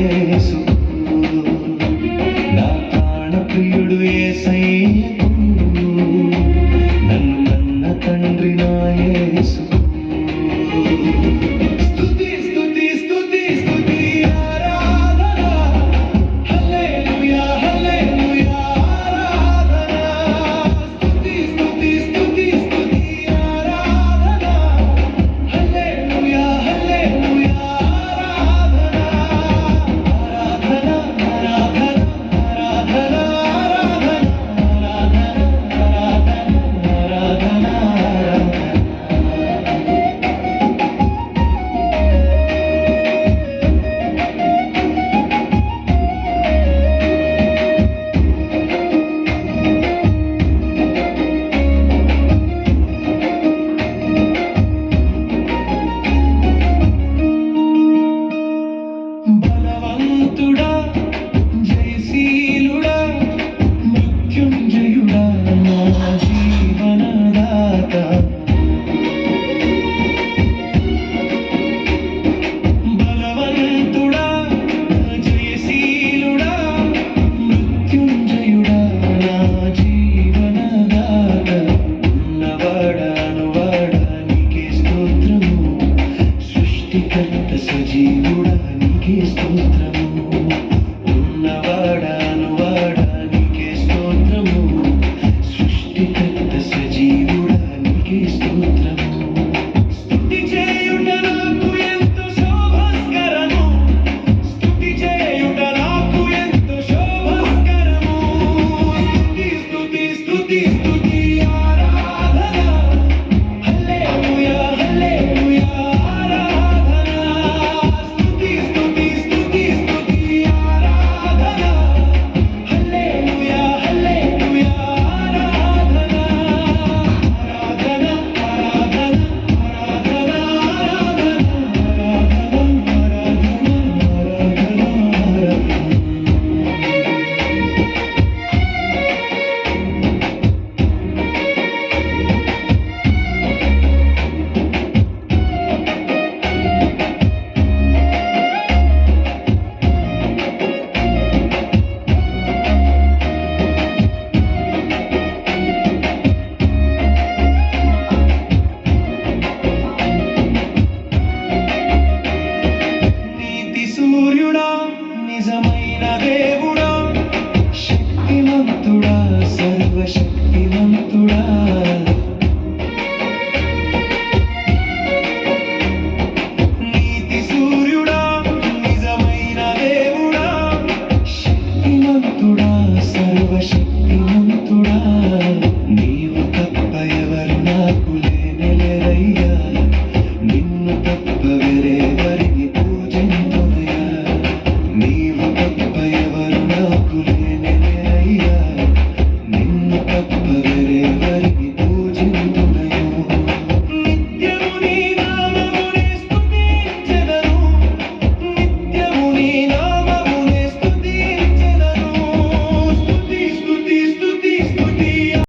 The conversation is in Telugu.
యేసు నా ప్రాణప్రియుడు యేసయ్యకు నన్ను కన్న తండ్రి నా యేసు స్తుతి స్తుతి స్తుతి స్తుతి ఆరాధన హల్లెలూయా హల్లెలూయా ఆరాధన స్తుతి స్తుతి స్తుతి స్తుతి ఆరాధన హల్లెలూయా హల్లెలూయా ఆరాధన ఆరాధన ఆరాధన ఆరాధన బలవంతుడా జయశీలుడా మృత్యుంజయుడా నా జీవనదాత బలవంతుడా జయశీలుడా మృత్యుంజయుడా నా జీవనదాత ఉన్నవాడా నీకే స్తోత్రము సృష్టికర్త సజీవుడా నీకే స్తోత్రము ఉన్నవాడా నీకే స్తోత్రము సృష్టికర్త సజీవుడా నీకే స్తోత్రము స్తుతి చేయుట నాకు ఎంతో శోభస్కరము స్తుతి చేయుట నాకు ఎంతో శోభస్కరము స్తుతి స్తుతి స్తుతి స్తుతి ఆరాధన హల్లెలూయా హల్లెలూయా ఆరాధన స్తుతి స్తుతి స్తుతి స్తుతి ఆరాధన హల్లెలూయా హల్లెలూయా ఆరాధన ఆరాధన ఆరాధన నీతి సూర్యుడా నిజమైన దేవుడా శక్తిమంతుడా సర్వశక్తి